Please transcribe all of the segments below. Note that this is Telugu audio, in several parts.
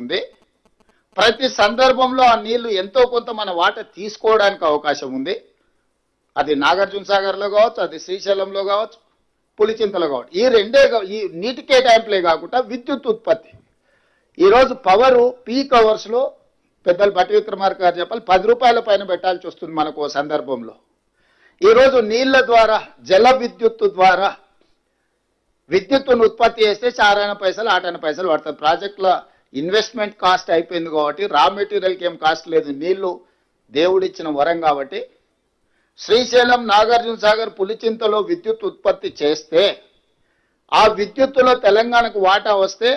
ఉంది. ప్రతి సందర్భంలో ఆ నీళ్లు ఎంతో కొంత మన వాట తీసుకోవడానికి అవకాశం ఉంది. అది నాగార్జున సాగర్లో కావచ్చు, అది శ్రీశైలంలో కావచ్చు, పులిచింతలో కావచ్చు. ఈ రెండే ఈ నీటి కేటాయింపులే కాకుండా విద్యుత్ ఉత్పత్తి. ఈరోజు పవరు పీక్ అవర్స్లో పెద్దలు భట్టి విక్రమార్క గారు చెప్పాలి 10 రూపాయల పైన పెట్టాల్సి వస్తుంది మనకు ఓ సందర్భంలో. ఈరోజు నీళ్ల ద్వారా జల విద్యుత్తు ద్వారా విద్యుత్తును ఉత్పత్తి చేస్తే 4 పైసలు 8 పైసలు పడుతుంది. ప్రాజెక్టుల ఇన్వెస్ట్మెంట్ కాస్ట్ అయిపోయింది కాబట్టి రా మెటీరియల్కి ఏం కాస్ట్ లేదు. నీళ్లు దేవుడిచ్చిన వరం కాబట్టి శ్రీశైలం, నాగార్జున సాగర్, పులిచింతలో విద్యుత్ ఉత్పత్తి చేస్తే ఆ విద్యుత్తులో తెలంగాణకు వాటా వస్తే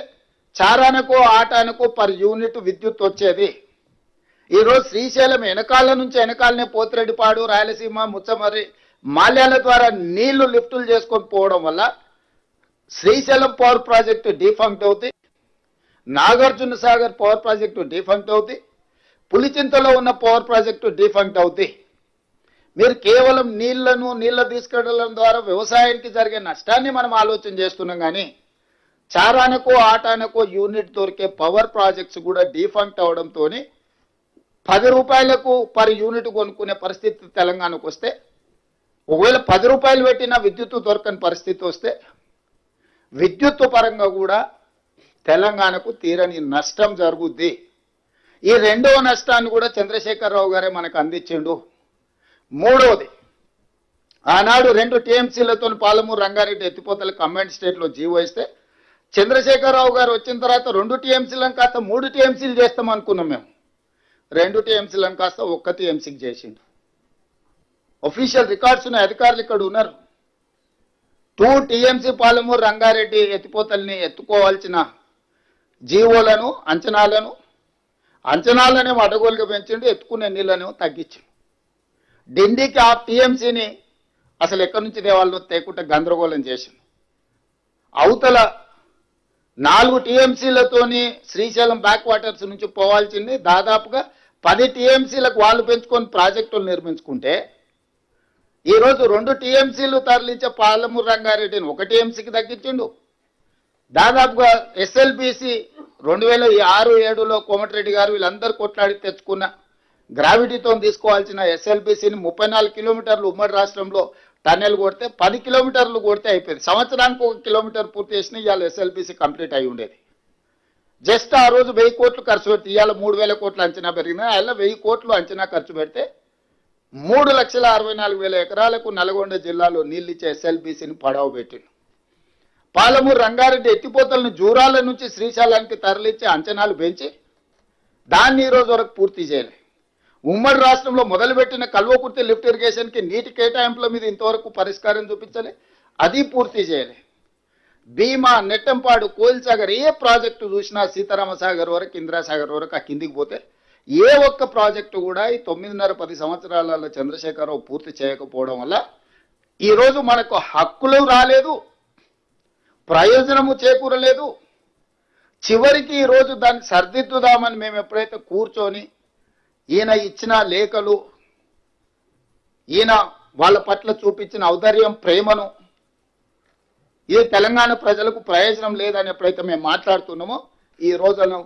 4 8 పర్ యూనిట్ విద్యుత్ వచ్చేది. ఈరోజు శ్రీశైలం వెనకాలనే పోతిరెడ్డిపాడు, రాయలసీమ, ముచ్చమర్రి, మాల్యాల ద్వారా నీళ్లు లిఫ్టులు చేసుకొని పోవడం వల్ల శ్రీశైలం పవర్ ప్రాజెక్టు డిఫంక్ట్ అవుతుంది, Nagarjuna Sagar power project defunct అవుతుంది, పులిచింతలో ఉన్న పవర్ ప్రాజెక్టు డిఫంక్ట్ అవుతుంది. మీరు కేవలం నీళ్ల తీసుకెళ్లడం ద్వారా వ్యవసాయానికి జరిగే నష్టాన్ని మనం ఆలోచన చేస్తున్నాం. కానీ 4 8 యూనిట్ దొరికే పవర్ ప్రాజెక్ట్స్ కూడా డిఫంక్ట్ అవడంతో 10 రూపాయలకు పర్ యూనిట్ కొనుక్కునే పరిస్థితి తెలంగాణకు వస్తే, ఒకవేళ 10 రూపాయలు పెట్టినా విద్యుత్తు దొరకని పరిస్థితి వస్తే విద్యుత్తు పరంగా కూడా తెలంగాణకు తీరని నష్టం జరుగుద్ది. ఈ రెండవ నష్టాన్ని కూడా చంద్రశేఖరరావు గారే మనకు అందించిండు. మూడవది, ఆనాడు 2 టీఎంసీలతో పాలమూరు రంగారెడ్డి ఎత్తిపోతల కంబైన్డ్ స్టేట్లో జీవో ఇస్తే చంద్రశేఖరరావు గారు వచ్చిన తర్వాత 2 టీఎంసీలను కాస్త 3 టీఎంసీలు చేస్తాం అనుకున్నాం మేము. 2 టీఎంసీలను కాస్త 1 టీఎంసీకి చేసిండు. ఒఫీషియల్ రికార్డ్స్ ఉన్న అధికారులు ఇక్కడ ఉన్నారు. 2 టీఎంసీ పాలమూరు రంగారెడ్డి ఎత్తిపోతల్ని ఎత్తుకోవాల్సిన జీవోలను అంచనాలనే అడగోలుగా పెంచిండు, ఎత్తుకునే నీళ్ళనేమో తగ్గించిండు. ఢిల్లీకి ఆ టీఎంసీని అసలు ఎక్కడి నుంచి దేవాళ్ళు తేకుండా గందరగోళం చేసింది. అవతల 4 టీఎంసీలతోని శ్రీశైలం బ్యాక్ వాటర్స్ నుంచి పోవాల్సింది దాదాపుగా 10 టీఎంసీలకు వాళ్ళు పెంచుకొని ప్రాజెక్టులు నిర్మించుకుంటే ఈరోజు 2 టీఎంసీలు తరలించే పాలమూరు రంగారెడ్డిని 1 టీఎంసీకి తగ్గించిండు. దాదాపుగా ఎస్ఎల్బీసీ 2006, 2007లో కోమటిరెడ్డి గారు వీళ్ళందరూ కొట్లాడి తెచ్చుకున్న గ్రావిటీతో తీసుకోవాల్సిన ఎస్ఎల్బీసీని 34 కిలోమీటర్లు ఉమ్మడి రాష్ట్రంలో టన్నెల్ కొడితే 10 కిలోమీటర్లు కొడితే అయిపోయింది. సంవత్సరానికి 1 కిలోమీటర్ పూర్తి చేసిన ఇవాళ ఎస్ఎల్బీసీ కంప్లీట్ అయి ఉండేది. జస్ట్ ఆ రోజు 1000 కోట్లు ఖర్చు పెడితే ఇవాళ 3000 కోట్లు అంచనా పెరిగినా అలా 1000 కోట్లు అంచనా ఖర్చు పెడితే 3,64,000 ఎకరాలకు నల్గొండ జిల్లాలో నీళ్ళిచ్చే ఎస్ఎల్బీసీని పడవ పెట్టిండు. పాలమూరు రంగారెడ్డి ఎత్తిపోతలను జూరాల నుంచి శ్రీశైలానికి తరలించే అంచనాలు పెంచి దాన్ని ఈ రోజు వరకు పూర్తి చేయలేదు. ఉమ్మడి రాష్ట్రంలో మొదలుపెట్టిన కల్వకుర్తి లిఫ్ట్ ఇరిగేషన్కి నీటి కేటాయింపుల మీద ఇంతవరకు పరిష్కారం చూపించలే, అది పూర్తి చేయలే. భీమా, నెట్టంపాడు, కోయిల్సాగర్ ఏ ప్రాజెక్టు చూసినా సీతారామసాగర్ వరకు, ఇందిరాసాగర్ వరకు ఆ కిందికి పోతే ఏ ఒక్క ప్రాజెక్టు కూడా ఈ 9.5-10 సంవత్సరాలలో చంద్రశేఖరరావు పూర్తి చేయకపోవడం వల్ల ఈరోజు మనకు హక్కులు రాలేదు, ప్రయోజనము చేకూరలేదు. చివరికి ఈరోజు దాన్ని సర్దిద్దుదామని మేము ఎప్పుడైతే కూర్చొని ఈయన ఇచ్చిన లేఖలు, ఈయన వాళ్ళ పట్ల చూపించిన ఔదార్యం, ప్రేమను, ఇది తెలంగాణ ప్రజలకు ప్రయోజనం లేదని ఎప్పుడైతే మేము మాట్లాడుతున్నామో ఈ రోజులను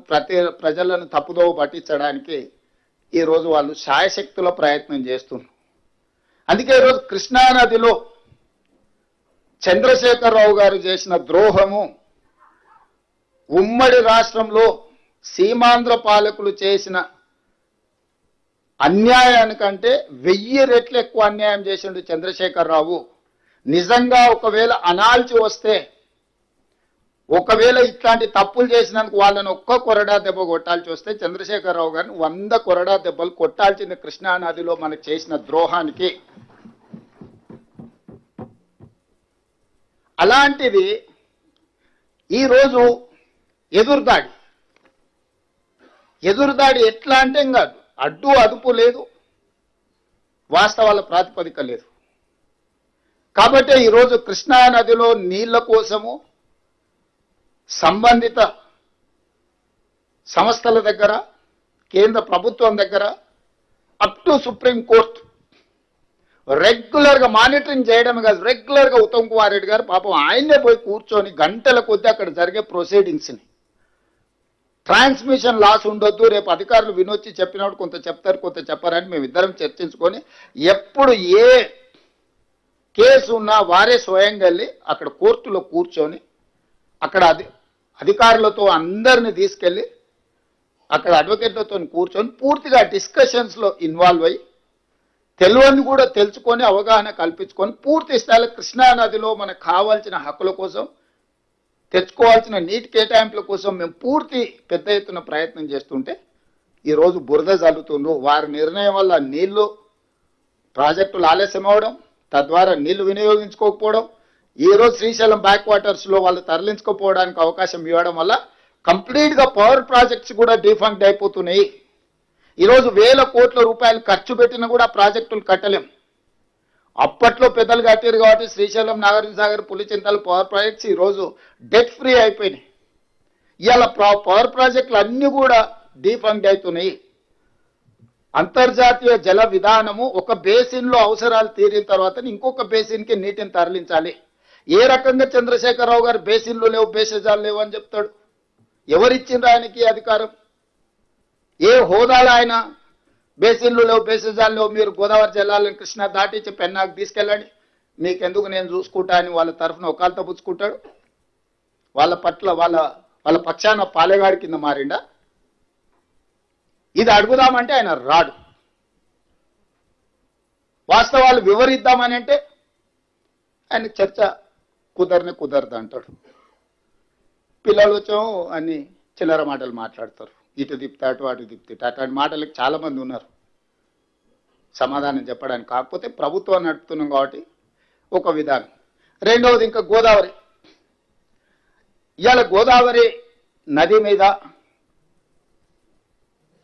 ప్రజలను తప్పుదోవ పట్టించడానికి ఈరోజు వాళ్ళు శాయశక్తుల ప్రయత్నం చేస్తున్నారు. అందుకే ఈరోజు కృష్ణానదిలో చంద్రశేఖరరావు గారు చేసిన ద్రోహము ఉమ్మడి రాష్ట్రంలో సీమాంధ్ర పాలకులు చేసిన అన్యాయానికంటే 1000 రెట్లు ఎక్కువ అన్యాయం చేసిండు చంద్రశేఖరరావు. నిజంగా ఒకవేళ అనాల్చి వస్తే, ఒకవేళ ఇట్లాంటి తప్పులు చేసినందుకు వాళ్ళని ఒక్క కొరడా దెబ్బ కొట్టాల్సి వస్తే చంద్రశేఖరరావు గారిని 100 కొరడా దెబ్బలు కొట్టాల్సిన కృష్ణానదిలో మనకు చేసిన ద్రోహానికి. అలాంటిది ఈరోజు ఎదురుదాడి ఎట్లా అంటే ఇంకా అడ్డు అదుపు లేదు, వాస్తవాల ప్రాతిపదిక లేదు. కాబట్టి ఈరోజు కృష్ణానదిలో నీళ్ల కోసము సంబంధిత సంస్థల దగ్గర, కేంద్ర ప్రభుత్వం దగ్గర అప్ టు సుప్రీం కోర్టు రెగ్యులర్గా మానిటరింగ్ చేయడం కాదు, రెగ్యులర్గా ఉత్తమ్ కుమార్ రెడ్డి గారు పాపం ఆయన్నే పోయి కూర్చొని గంటల కొద్దీ అక్కడ జరిగే ప్రొసీడింగ్స్ని ట్రాన్స్మిషన్ లాస్ ఉండొద్దు, రేపు అధికారులు వినొచ్చి చెప్పినప్పుడు కొంత చెప్తారు కొంత చెప్పారని మేము ఇద్దరం చర్చించుకొని ఎప్పుడు ఏ కేసు ఉన్నా వారే స్వయంగా వెళ్ళి అక్కడ కోర్టులో కూర్చొని అక్కడ అధికారులతో అందరిని తీసుకెళ్ళి అక్కడ అడ్వకేట్లతో కూర్చొని పూర్తిగా డిస్కషన్స్లో ఇన్వాల్వ్ అయ్యి తెలియని కూడా తెలుసుకొని అవగాహన కల్పించుకొని పూర్తి స్థాయిలో కృష్ణానదిలో మనకు కావాల్సిన హక్కుల కోసం తెచ్చుకోవాల్సిన నీటి కేటాయింపుల కోసం మేము పూర్తి పెద్ద ఎత్తున ప్రయత్నం చేస్తుంటే ఈరోజు బురద జల్లుతుండ్రు. వారి నిర్ణయం వల్ల నీళ్లు ప్రాజెక్టులు ఆలస్యం అవడం, తద్వారా నీళ్లు వినియోగించుకోకపోవడం, ఈరోజు శ్రీశైలం బ్యాక్ వాటర్స్లో వాళ్ళు తరలించుకోపోవడానికి అవకాశం ఇవ్వడం వల్ల కంప్లీట్గా పవర్ ప్రాజెక్ట్స్ కూడా డిఫంక్ట్ అయిపోతున్నాయి. ఈరోజు వేల కోట్ల రూపాయలు ఖర్చు పెట్టినా కూడా ప్రాజెక్టులు కట్టలేం. అప్పట్లో పెద్దలు కట్టారు కాబట్టి శ్రీశైలం, నాగార్జున సాగర్, పులిచింతలు పవర్ ప్రాజెక్ట్స్ ఈరోజు డెట్ ఫ్రీ అయిపోయినాయి. ఇవాళ పవర్ ప్రాజెక్టులు అన్నీ కూడా డిఫంక్ట్ అవుతున్నాయి. అంతర్జాతీయ జల విధానము ఒక బేసిన్లో అవసరాలు తీరిన తర్వాత ఇంకొక బేసిన్కి నీటిని తరలించాలి. ఏ రకంగా చంద్రశేఖరరావు గారు బేసిన్లు లేవు, బేసిజాలు లేవు అని చెప్తాడు? ఎవరిచ్చిండ్రు ఆయనకి అధికారం? ఏ హోదాలో ఆయన బేసిన్లు లేవు, బేసిజాలు లేవు, మీరు గోదావరి జలాలను కృష్ణా దాటించి పెన్నాకు తీసుకెళ్ళండి, మీకెందుకు నేను చూసుకుంటా అని వాళ్ళ తరఫున ఒకళ్ళతో పుచ్చుకుంటాడు? వాళ్ళ పట్ల వాళ్ళ పక్షాన పాలెగాడి కింద మారిండా? ఇది అడుగుదామంటే ఆయన రాడు. వాస్తవాలు వివరిద్దామని అంటే ఆయన చర్చ కుదరదు అంటాడు. పిల్లలు వచ్చాము అన్ని చిల్లర మాటలు మాట్లాడతారు, ఇటు తిప్పితే అటు తిప్పితే అట్లాంటి మాటలకు చాలామంది ఉన్నారు సమాధానం చెప్పడానికి. కాకపోతే ప్రభుత్వం నడుపుతున్నాం కాబట్టి ఒక విధానం. రెండవది ఇంకా గోదావరి. ఇవాళ గోదావరి నది మీద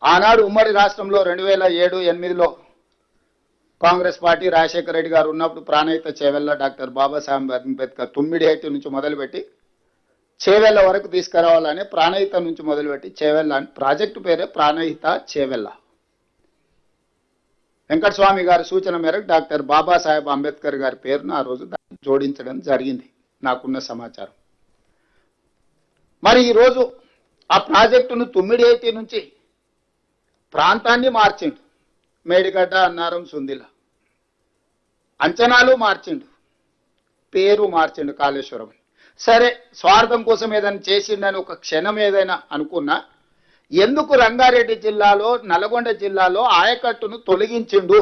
ఆనాడు ఉమ్మడి రాష్ట్రంలో 2007-8లో కాంగ్రెస్ పార్టీ రాజశేఖర రెడ్డి గారు ఉన్నప్పుడు ప్రాణహిత చేవెళ్ళ డాక్టర్ బాబాసాహెబ్ అంబేద్కర్ తుమ్మిడిహెట్టి నుంచి మొదలుపెట్టి చేవెళ్ళ వరకు తీసుకురావాలని ప్రాణహిత నుంచి మొదలుపెట్టి చేవెళ్ళ అని ప్రాజెక్టు పేరే ప్రాణహిత చేవెళ్ళ. వెంకటస్వామి గారి సూచన మేరకు డాక్టర్ బాబాసాహెబ్ అంబేద్కర్ గారి పేరును ఆ రోజు జోడించడం జరిగింది నాకున్న సమాచారం. మరి ఈరోజు ఆ ప్రాజెక్టును తుమ్మిడిహెట్టి నుంచి ప్రాంతాన్ని మార్చిండు, మేడిగడ్డ, అన్నారం, సుందిల. అంచనాలు మార్చిండు, పేరు మార్చిండు కాళేశ్వరం. సరే, స్వార్థం కోసం ఏదైనా చేసిండని ఒక క్షణం ఏదైనా అనుకున్నా, ఎందుకు రంగారెడ్డి జిల్లాలో, నల్గొండ జిల్లాలో ఆయకట్టును తొలగించిండు?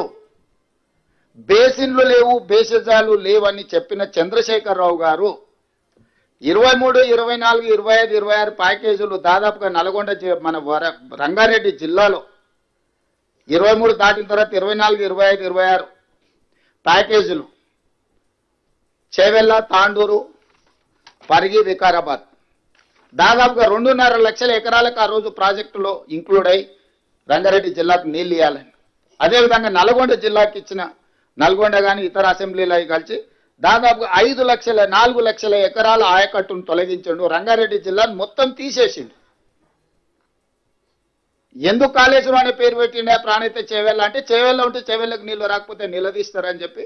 బేసిన్లు లేవు, బేసిజాలు లేవని చెప్పిన చంద్రశేఖరరావు గారు 23, 24, 25, 26 ప్యాకేజీలు దాదాపుగా నల్గొండ మన రంగారెడ్డి జిల్లాలో 23 దాటిన తర్వాత 24, 25, 26 ప్యాకేజీలు చేవెళ్ళ, తాండూరు, పరిగి, వికారాబాద్ దాదాపుగా 2.5 లక్షల ఎకరాలకు ఆ రోజు ప్రాజెక్టులో ఇంక్లూడ్ అయి రంగారెడ్డి జిల్లాకు నీళ్ళు ఇవ్వాలని. అదేవిధంగా నల్గొండ జిల్లాకి ఇచ్చిన నల్గొండ కానీ ఇతర అసెంబ్లీలు అవి కలిసి దాదాపుగా 4 లక్షల ఎకరాల ఆయకట్టును తొలగించండు. రంగారెడ్డి జిల్లాను మొత్తం తీసేసిండు. ఎందుకు కాళేశ్వరం అనే పేరు పెట్టిండే ప్రాణహిత చేవెళ్ళ అంటే, చేవెళ్ళ ఉంటే చేవెళ్ళకు నీళ్లు రాకపోతే నిలదీస్తారని చెప్పి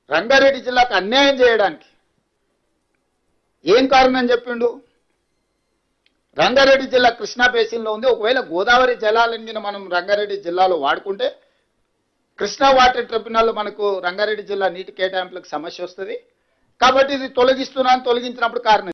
రంగారెడ్డి జిల్లాకు అన్యాయం చేయడానికి ఏం కారణం చెప్పిండు? రంగారెడ్డి జిల్లా కృష్ణా బేసిన్లో ఉంది. ఒకవేళ గోదావరి జలాలను మనం రంగారెడ్డి జిల్లాలో వాడుకుంటే కృష్ణా వాటర్ ట్రిబ్యునల్లో మనకు రంగారెడ్డి జిల్లా నీటి కేటాయింపులకు సమస్య వస్తుంది. కాబట్టి ఇది తొలగిస్తున్నాను, తొలగించినప్పుడు కారణం